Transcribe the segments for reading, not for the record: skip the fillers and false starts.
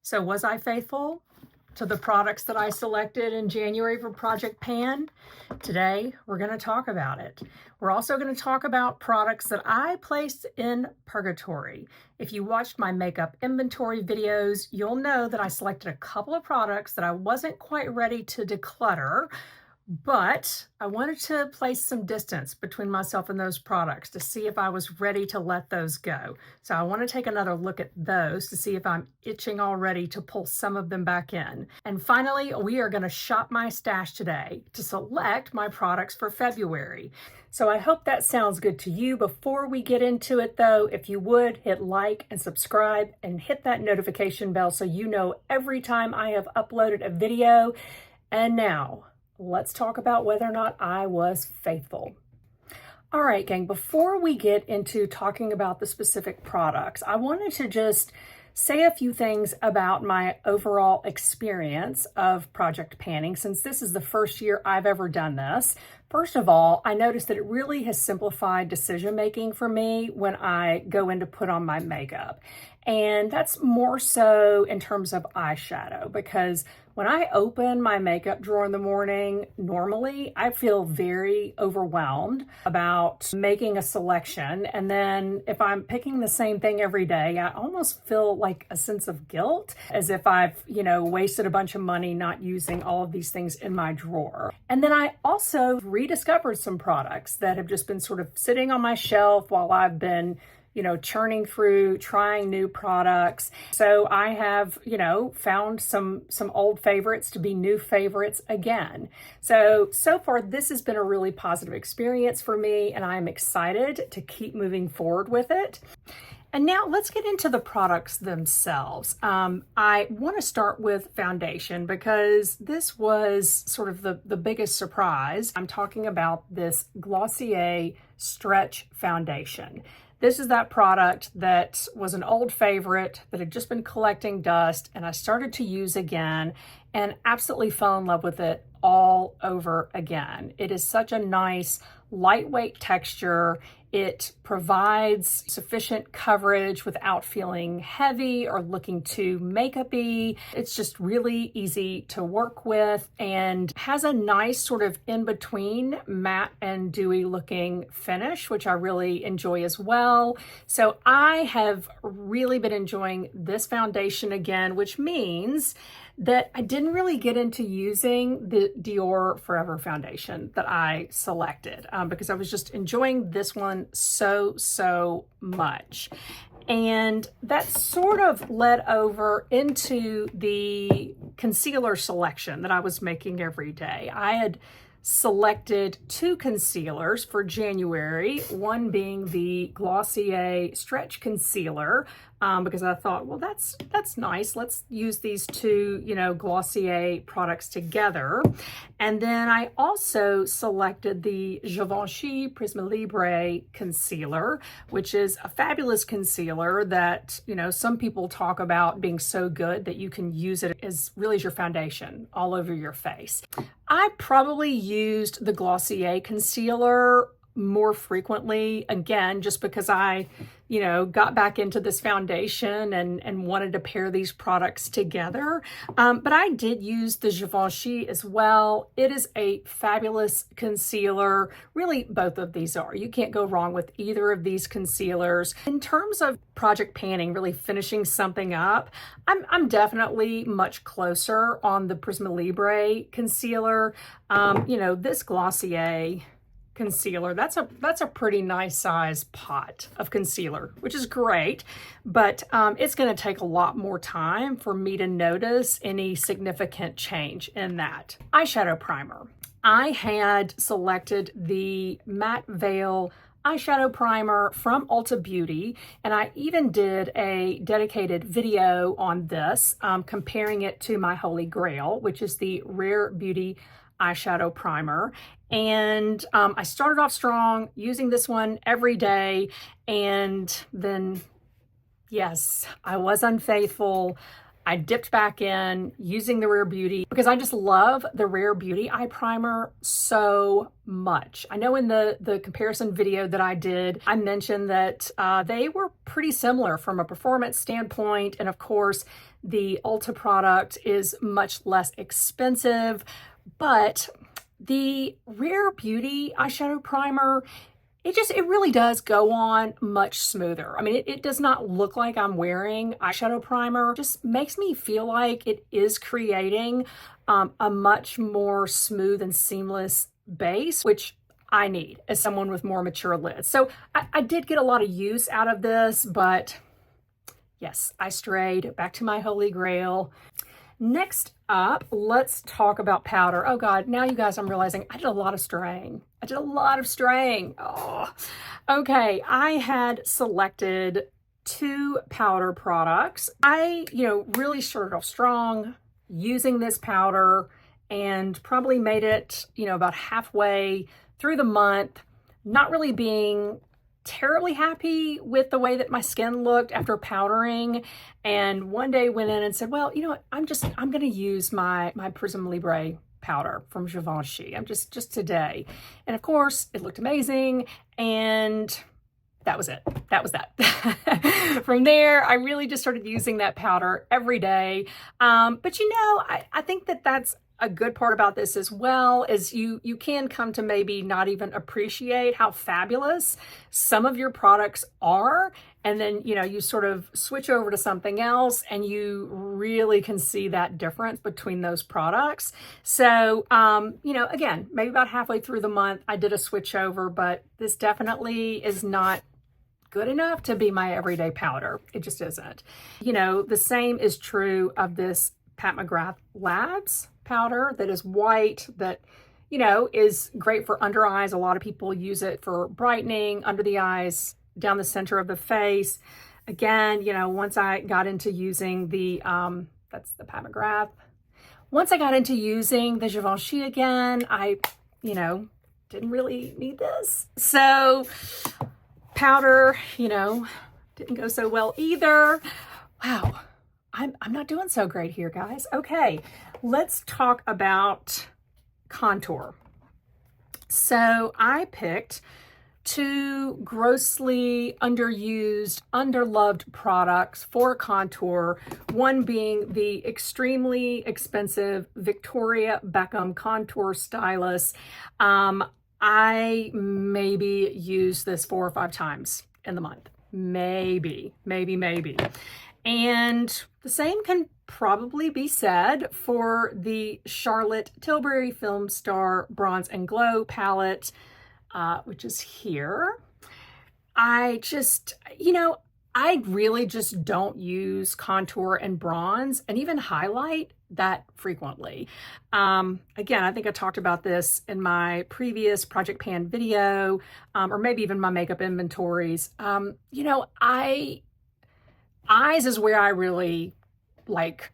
So was I faithful to the products that I selected in January for Project Pan? Today, we're going to talk about it. We're also going to talk about products that I placed in Purgatory. If you watched my makeup inventory videos, you'll know that I selected a couple of products that I wasn't quite ready to declutter, but I wanted to place some distance between myself and those products to see if I was ready to let those go. So I want to take another look at those to see if I'm itching already to pull some of them back in. And finally, we are going to shop my stash today to select my products for February. So I hope that sounds good to you. Before we get into it though, if you would hit like and subscribe and hit that notification bell so you know every time I have uploaded a video. And now, let's talk about whether or not I was faithful. All right, gang, before we get into talking about the specific products, I wanted to just say a few things about my overall experience of project panning, since this is the first year I've ever done this. First of all, I noticed that it really has simplified decision making for me when I go in to put on my makeup. And that's more so in terms of eyeshadow, because when I open my makeup drawer in the morning, normally I feel very overwhelmed about making a selection. And then if I'm picking the same thing every day, I almost feel like a sense of guilt, as if I've, wasted a bunch of money not using all of these things in my drawer. And then I also rediscovered some products that have just been sort of sitting on my shelf while I've been churning through, trying new products. So I have, found some old favorites to be new favorites again. So far, this has been a really positive experience for me, and I'm excited to keep moving forward with it. And now let's get into the products themselves. I want to start with foundation because this was sort of the biggest surprise. I'm talking about this Glossier Stretch Foundation. This is that product that was an old favorite that had just been collecting dust, and I started to use again and absolutely fell in love with it all over again. It is such a nice, lightweight texture. It provides sufficient coverage without feeling heavy or looking too makeup-y. It's just really easy to work with and has a nice sort of in-between matte and dewy looking finish, which I really enjoy as well. So I have really been enjoying this foundation again, which means that I didn't really get into using the Dior Forever foundation that I selected because I was just enjoying this one so much. And that sort of led over into the concealer selection that I was making every day. I had selected two concealers for January, one being the Glossier Stretch Concealer, because I thought, well, that's nice. Let's use these two, Glossier products together. And then I also selected the Givenchy Prisma Libre Concealer, which is a fabulous concealer that, some people talk about being so good that you can use it as really as your foundation all over your face. I probably used the Glossier concealer more frequently, again, just because I, got back into this foundation and wanted to pair these products together. But I did use the Givenchy as well. It is a fabulous concealer. Really, both of these are. You can't go wrong with either of these concealers. In terms of project panning, really finishing something up, I'm definitely much closer on the Prisma Libre concealer. This Glossier concealer, that's a pretty nice size pot of concealer, which is great, but it's going to take a lot more time for me to notice any significant change in that. Eyeshadow primer. I had selected the Matte Veil eyeshadow primer from Ulta Beauty, and I even did a dedicated video on this, comparing it to my Holy Grail, which is the Rare Beauty eyeshadow primer. And I started off strong using this one every day, and then, yes, I was unfaithful. I dipped back in using the Rare Beauty because I just love the Rare Beauty eye primer so much. I know in the comparison video that I did, I mentioned that they were pretty similar from a performance standpoint. And of course, The Ulta product is much less expensive, but the Rare Beauty eyeshadow primer, it really does go on much smoother. I mean, it does not look like I'm wearing eyeshadow primer. It just makes me feel like it is creating a much more smooth and seamless base, which I need as someone with more mature lids. So I did get a lot of use out of this, but yes, I strayed back to my holy grail. Next up, let's talk about powder. Oh God, now you guys, I'm realizing I did a lot of straying. Oh, okay. I had selected 2 powder products. I, really started off strong using this powder and probably made it, about halfway through the month, not really being terribly happy with the way that my skin looked after powdering, and one day went in and said, well, you know what, I'm going to use my Prism Libre powder from Givenchy. I'm just today. And of course, it looked amazing, and that was it. That was that. From there, I really just started using that powder every day. But I think that that's a good part about this as well, is you can come to maybe not even appreciate how fabulous some of your products are. And then, you sort of switch over to something else and you really can see that difference between those products. So, again, maybe about halfway through the month, I did a switch over, but this definitely is not good enough to be my everyday powder. It just isn't. The same is true of this Pat McGrath Labs powder that is white, that is great for under eyes. A lot of people use it for brightening under the eyes, down the center of the face. Again, once I got into using the that's the Pat McGrath. Once I got into using the Givenchy again, I didn't really need this. So powder, didn't go so well either. Wow, I'm not doing so great here, guys. Okay, let's talk about contour. So I picked 2 grossly underused, underloved products for contour, one being the extremely expensive Victoria Beckham Contour Stylus. I maybe use this 4 or 5 times in the month. Maybe. And the same can probably be said for the Charlotte Tilbury Film Star Bronze and Glow palette, which is here. I really just don't use contour and bronze and even highlight that frequently. Again, I think I talked about this in my previous Project Pan video, or maybe even my makeup inventories. Eyes is where I really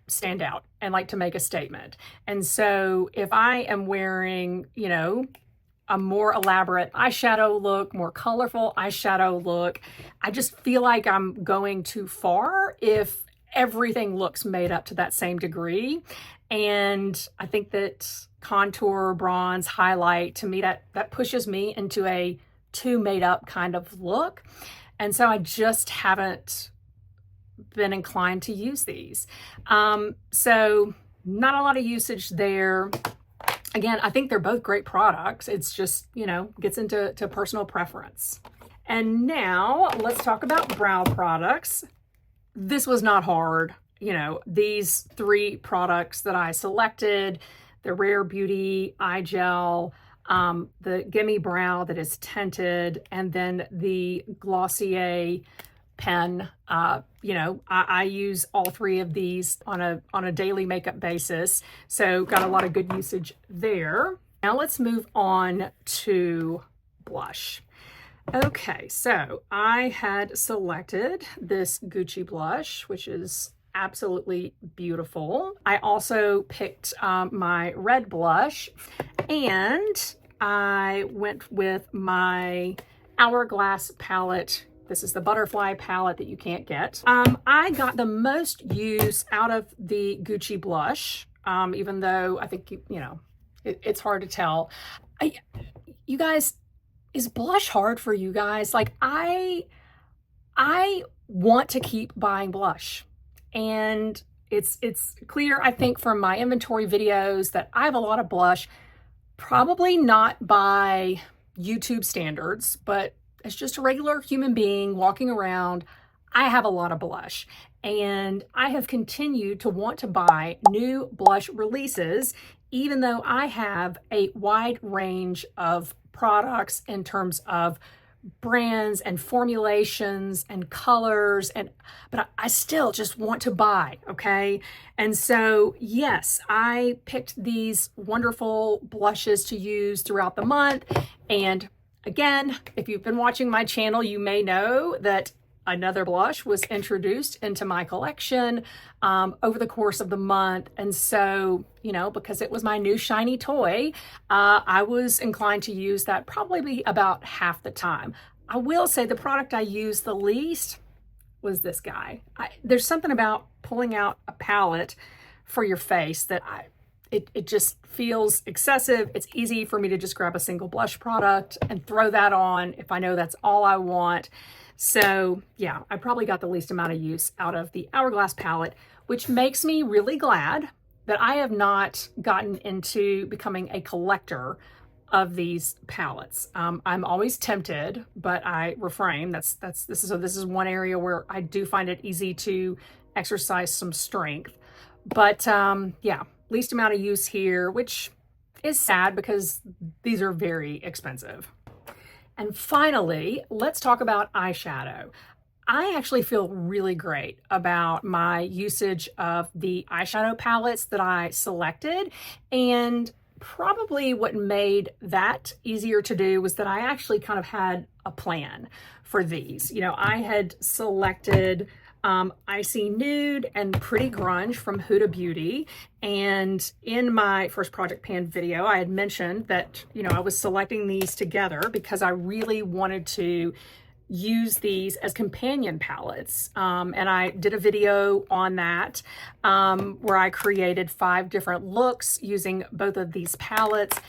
stand out and like to make a statement. And so if I am wearing, a more elaborate eyeshadow look, more colorful eyeshadow look, I just feel like I'm going too far if everything looks made up to that same degree. And I think that contour, bronze, highlight, to me, that pushes me into a too made up kind of look. And so I just haven't been inclined to use these. So not a lot of usage there. Again, I think they're both great products. It's just, gets into personal preference. And now let's talk about brow products. This was not hard. These 3 products that I selected, the Rare Beauty Eye Gel, the Gimme Brow that is tinted, and then the Glossier pen. I use all 3 of these on a daily makeup basis, so got a lot of good usage there. Now let's move on to blush. Okay, so I had selected this Gucci blush, which is absolutely beautiful. I also picked my red blush, and I went with my Hourglass palette. This is the butterfly palette that you can't get. I got the most use out of the Gucci blush, even though I think, it's hard to tell. You guys, is blush hard for you guys? I want to keep buying blush, and It's clear, I think, from my inventory videos that I have a lot of blush, probably not by YouTube standards, but as just a regular human being walking around, I have a lot of blush. And I have continued to want to buy new blush releases, even though I have a wide range of products in terms of brands and formulations and colors, but I still just want to buy, okay? And so yes, I picked these wonderful blushes to use throughout the month. And again, if you've been watching my channel, you may know that another blush was introduced into my collection over the course of the month. And so, you know, because it was my new shiny toy, I was inclined to use that probably about half the time. I will say the product I used the least was this guy. There's something about pulling out a palette for your face that it just feels excessive. It's easy for me to just grab a single blush product and throw that on if I know that's all I want. So yeah, I probably got the least amount of use out of the Hourglass palette, which makes me really glad that I have not gotten into becoming a collector of these palettes. I'm always tempted, but I refrain. This is one area where I do find it easy to exercise some strength. But yeah, least amount of use here, which is sad because these are very expensive. And finally, let's talk about eyeshadow. I actually feel really great about my usage of the eyeshadow palettes that I selected. And probably what made that easier to do was that I actually kind of had a plan for these. You know, I had selected Icy Nude and Pretty Grunge from Huda Beauty. And in my first Project Pan video, I had mentioned that, you know, I was selecting these together because I really wanted to use these as companion palettes. And I did a video on that where I created 5 different looks using both of these palettes.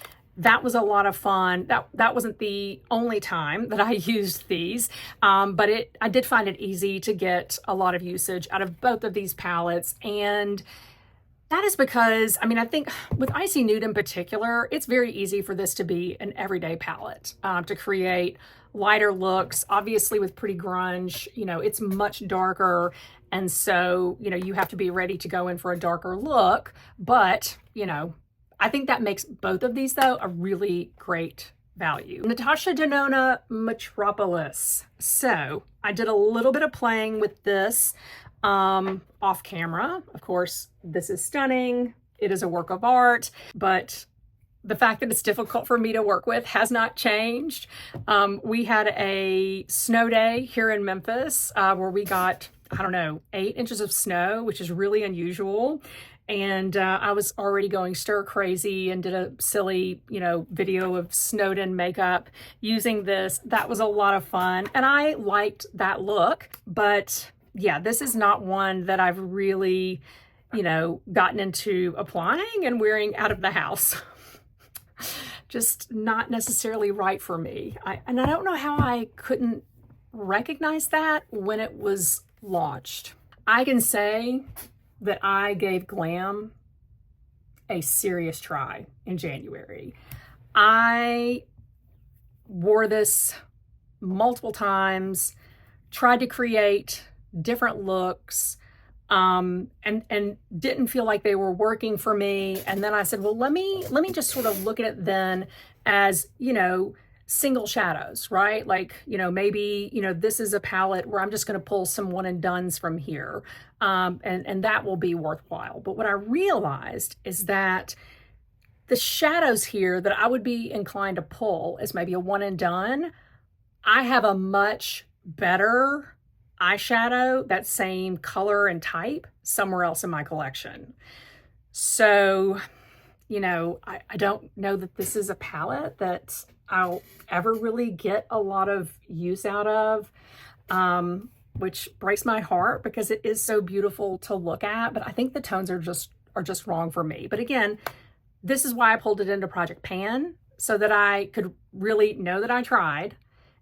That was a lot of fun. That wasn't the only time that I used these, but I did find it easy to get a lot of usage out of both of these palettes. And that is because, I mean, I think with Icy Nude in particular, it's very easy for this to be an everyday palette to create lighter looks. Obviously with Pretty Grunge, you know, it's much darker. And so, you know, you have to be ready to go in for a darker look. But, you know, I think that makes both of these, though, a really great value. Natasha Denona Metropolis. So I did a little bit of playing with this off camera. Of course, this is stunning. It is a work of art, but the fact that it's difficult for me to work with has not changed. We had a snow day here in Memphis where we got, I don't know, 8 inches of snow, which is really unusual. And I was already going stir crazy and did a silly, you know, video of snowed in makeup using this. That was a lot of fun. And I liked that look. But yeah, this is not one that I've really, you know, gotten into applying and wearing out of the house. Just not necessarily right for me. And I don't know how I couldn't recognize that when it was launched. I can say that I gave glam a serious try in January. I wore this multiple times, tried to create different looks, and didn't feel like they were working for me. And then I said, well, let me just sort of look at it then as, you know, single shadows, right? Like, you know, maybe, you know, this is a palette where I'm just going to pull some one and dones from here. And that will be worthwhile. But what I realized is that the shadows here that I would be inclined to pull as maybe a one and done, I have a much better eyeshadow, that same color and type, somewhere else in my collection. So, you know, I don't know that this is a palette that I'll ever really get a lot of use out of, which breaks my heart because it is so beautiful to look at. But I think the tones are just wrong for me. But again, this is why I pulled it into Project Pan, so that I could really know that I tried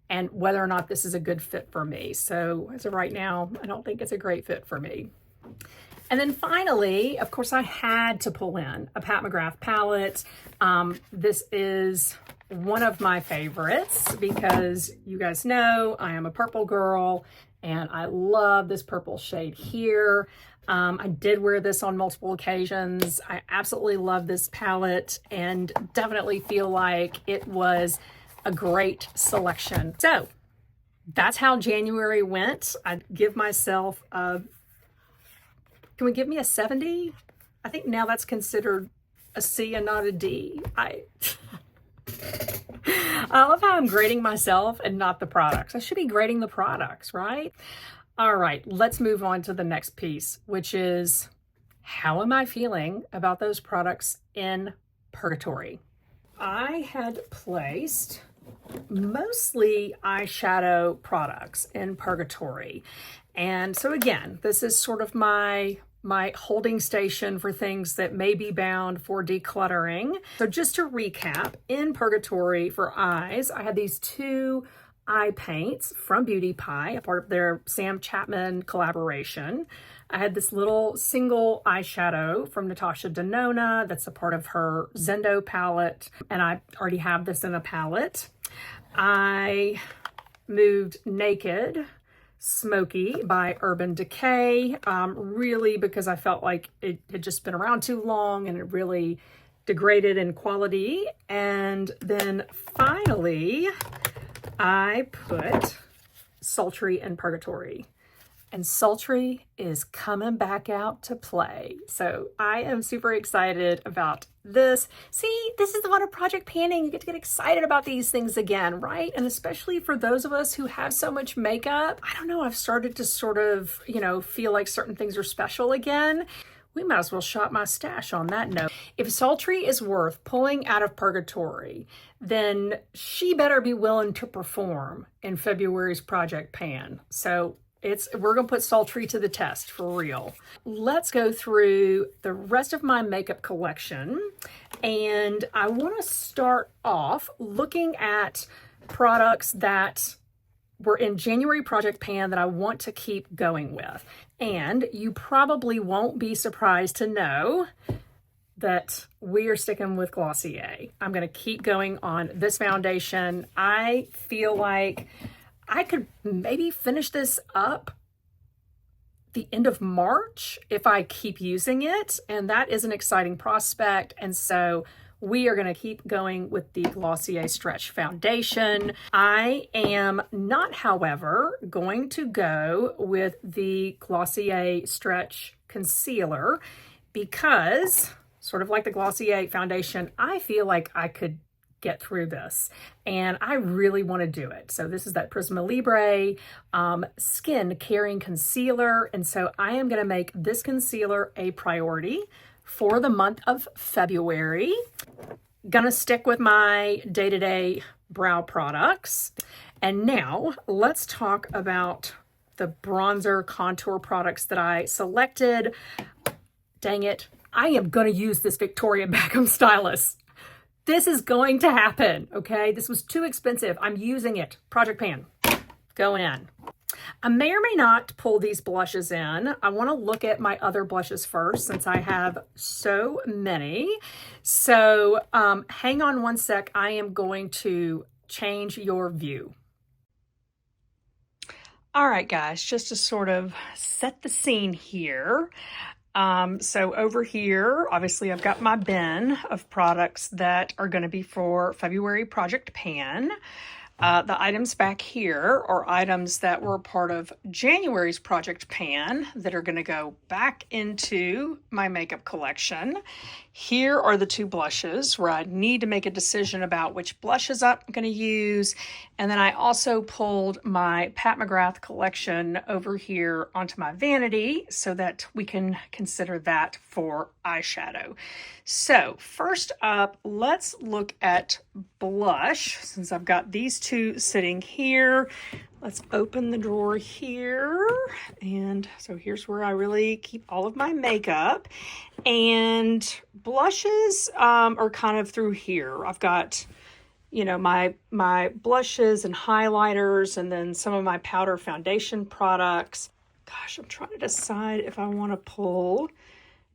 and whether or not this is a good fit for me. So as of right now, I don't think it's a great fit for me. And then finally, of course, I had to pull in a Pat McGrath palette. This is one of my favorites because you guys know I am a purple girl and I love this purple shade here. I did wear this on multiple occasions. I absolutely love this palette and definitely feel like it was a great selection. So that's how January went. I'd give myself a, can we give me a 70? I think now that's considered a C and not a D. I love how I'm grading myself and not the products. I should be grading the products, right? All right, let's move on to the next piece, which is how am I feeling about those products in Purgatory? I had placed mostly eyeshadow products in Purgatory. And so again, this is sort of my holding station for things that may be bound for decluttering. So just to recap, in Purgatory for eyes, I had these two eye paints from Beauty Pie, a part of their Sam Chapman collaboration. I had this little single eyeshadow from Natasha Denona that's a part of her Zendo palette, and I already have this in a palette. I moved Naked Smoky by Urban Decay, really because I felt like it had just been around too long and it really degraded in quality. And then finally, I put Sultry in Purgatory. And Sultry is coming back out to play. So I am super excited about this. See, this is the fun of project panning. You get to get excited about these things again, right? And especially for those of us who have so much makeup, I don't know, I've started to sort of, feel like certain things are special again. We might as well shop my stash on that note. If Sultry is worth pulling out of Purgatory, then she better be willing to perform in February's Project Pan. So we're gonna put Sultry to the test for real. Let's go through the rest of my makeup collection. And I wanna start off looking at products that were in January Project Pan that I want to keep going with. And you probably won't be surprised to know that we are sticking with Glossier. I'm gonna keep going on this foundation. I feel like I could maybe finish this up the end of March if I keep using it, and that is an exciting prospect. And so we are going to keep going with the Glossier Stretch Foundation. I am not, however, going to go with the Glossier Stretch Concealer because, sort of like the Glossier Foundation, I feel like I could get through this and I really want to do it. So this is that Prisma Libre Skin Caring Concealer, and so I am going to make this concealer a priority for the month of February. Gonna stick with my day-to-day brow products. And now let's talk about the bronzer contour products that I selected. Dang it, I am gonna use this Victoria Beckham stylus. This is going to happen, okay? This was too expensive. I'm using it. Project Pan, going in. I may or may not pull these blushes in. I want to look at my other blushes first since I have so many. So hang on one sec. I am going to change your view. All right, guys, just to sort of set the scene here. So over here, obviously I've got my bin of products that are going to be for February Project Pan. The items back here are items that were part of January's Project Pan that are going to go back into my makeup collection. Here are the two blushes where I need to make a decision about which blushes I'm going to use. And then I also pulled my Pat McGrath collection over here onto my vanity so that we can consider that for eyeshadow. So first up, let's look at blush. Since I've got these two sitting here, let's open the drawer here. And so here's where I really keep all of my makeup. And blushes are kind of through here. I've got, my blushes and highlighters and then some of my powder foundation products. Gosh, I'm trying to decide if I want to pull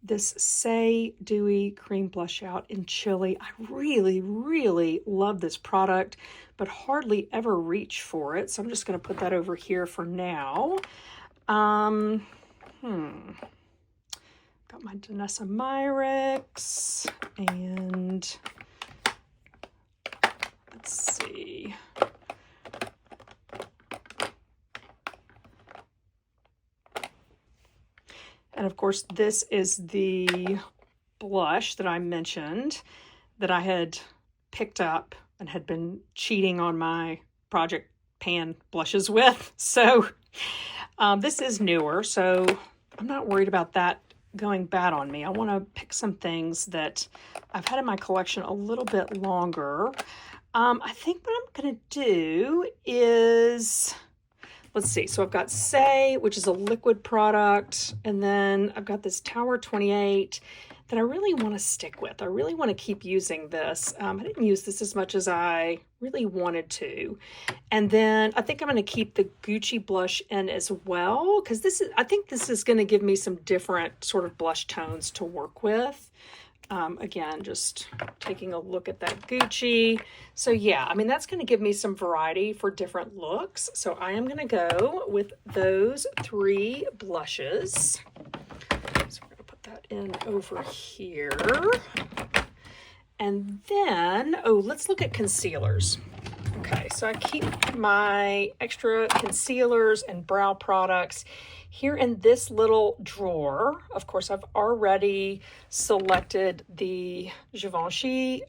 this Say Dewy Cream Blush out in Chili. I really, really love this product, but hardly ever reach for it. So I'm just going to put that over here for now. Got my Danessa Myricks, and let's see. And of course, this is the blush that I mentioned that I had picked up and had been cheating on my project pan blushes with. So this is newer, so I'm not worried about that going bad on me. I want to pick some things that I've had in my collection a little bit longer. I think what I'm going to do is... let's see, so I've got Say, which is a liquid product, and then I've got this Tower 28 that I really want to stick with. I really want to keep using this. I didn't use this as much as I really wanted to. And then I think I'm going to keep the Gucci blush in as well, because I think this is going to give me some different sort of blush tones to work with. Again, just taking a look at that Gucci. So yeah, I mean, that's going to give me some variety for different looks. So I am going to go with those 3 blushes. So we're going to put that in over here. And then, oh, let's look at concealers. Okay, so I keep my extra concealers and brow products here in this little drawer. Of course, I've already selected the Givenchy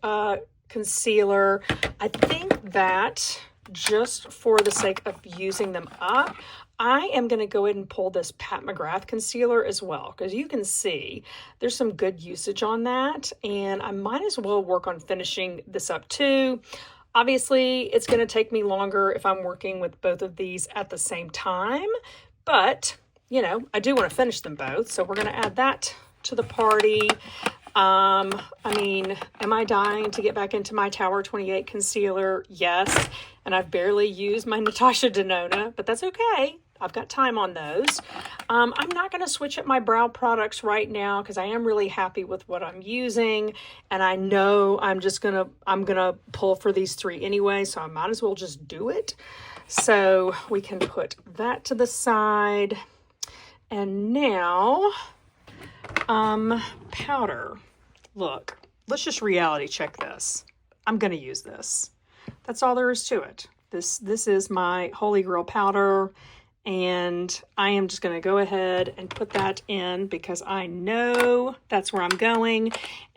concealer. I think that just for the sake of using them up, I am going to go ahead and pull this Pat McGrath concealer as well, because you can see there's some good usage on that, and I might as well work on finishing this up too. Obviously, it's going to take me longer if I'm working with both of these at the same time, but you know, I do want to finish them both, so we're going to add that to the party. I mean, am I dying to get back into my Tower 28 concealer? Yes, and I've barely used my Natasha Denona, but that's okay. I've got time on those. I'm not going to switch up my brow products right now because I am really happy with what I'm using, and I know I'm gonna pull for these 3 anyway, so I might as well just do it. So we can put that to the side. And now, powder. Look, let's just reality check this. I'm going to use this. That's all there is to it. This is my Holy Grail powder, and I am just going to go ahead and put that in because I know that's where I'm going,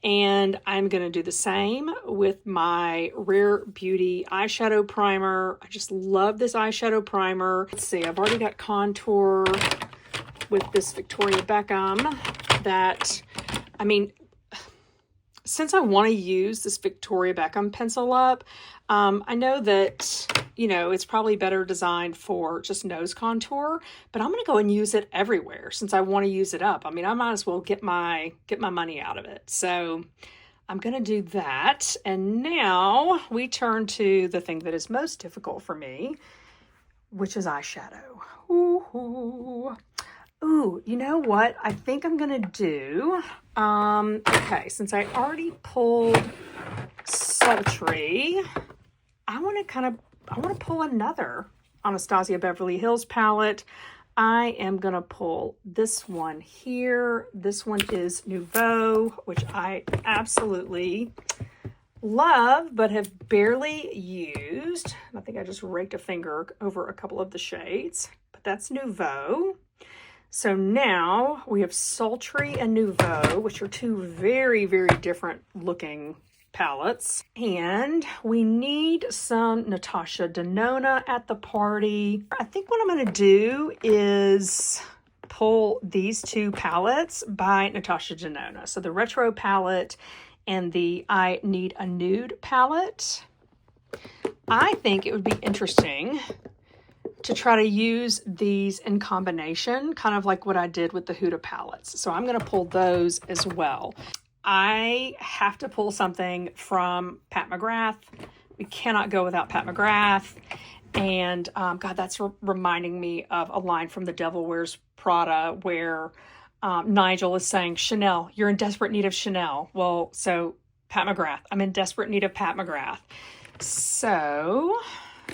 and I'm going to do the same with my Rare Beauty eyeshadow primer. I just love this eyeshadow primer. Let's see, I've already got contour with this Victoria Beckham that, I mean, since I want to use this Victoria Beckham pencil up, I know that, you know, it's probably better designed for just nose contour, but I'm going to go and use it everywhere since I want to use it up. I mean, I might as well get my money out of it. So I'm going to do that. And now we turn to the thing that is most difficult for me, which is eyeshadow. Ooh, you know what? I think I'm gonna do, okay, since I already pulled Sultry, I want to pull another Anastasia Beverly Hills palette. I am gonna pull this one here. This one is Nouveau, which I absolutely love, but have barely used. I think I just raked a finger over a couple of the shades, but that's Nouveau. So now we have Sultry and Nouveau, which are 2 very, very different looking palettes. And we need some Natasha Denona at the party. I think what I'm going to do is pull these 2 palettes by Natasha Denona. So the Retro palette and the I Need a Nude palette. I think it would be interesting to try to use these in combination, kind of like what I did with the Huda palettes. So I'm going to pull those as well. I have to pull something from Pat McGrath. We cannot go without Pat McGrath. And God, that's reminding me of a line from The Devil Wears Prada where Nigel is saying, Chanel, you're in desperate need of Chanel. Well, so Pat McGrath, I'm in desperate need of Pat McGrath. So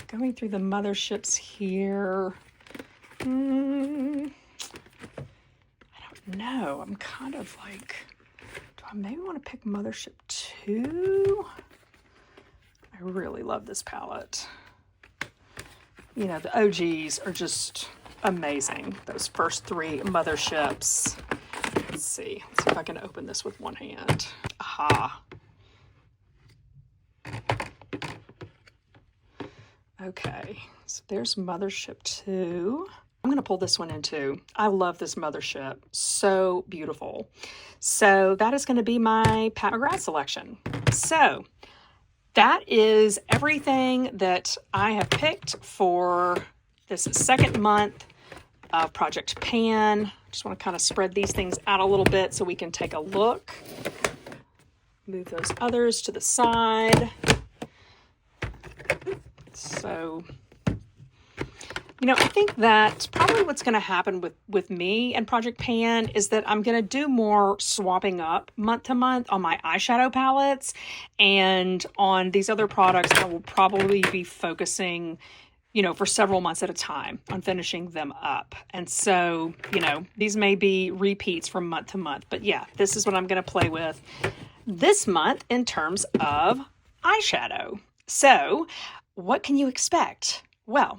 going through the motherships here. I don't know. I'm kind of like, do I maybe want to pick Mothership 2? I really love this palette. You know, the OGs are just amazing. Those first 3 motherships. Let's see. Let's see if I can open this with one hand. Aha. Okay, so there's Mothership 2. I'm going to pull this one in too. I love this Mothership. So beautiful. So that is going to be my Pat McGrath selection. So that is everything that I have picked for this second month of Project Pan. Just want to kind of spread these things out a little bit so we can take a look. Move those others to the side. So, you know, I think that probably what's going to happen with me and Project Pan is that I'm going to do more swapping up month to month on my eyeshadow palettes, and on these other products I will probably be focusing, you know, for several months at a time on finishing them up. And so, you know, these may be repeats from month to month, but yeah, this is what I'm going to play with this month in terms of eyeshadow. So what can you expect? Well,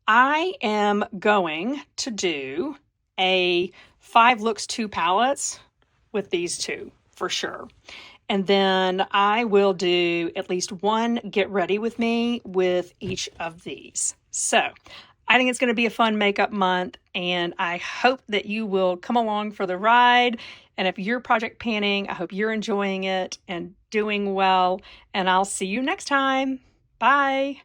I am going to do a 5 looks 2 palettes with these 2 for sure. And then I will do at least 1 get ready with me with each of these. So I think it's going to be a fun makeup month, and I hope that you will come along for the ride. And if you're project panning, I hope you're enjoying it and doing well, and I'll see you next time. Bye.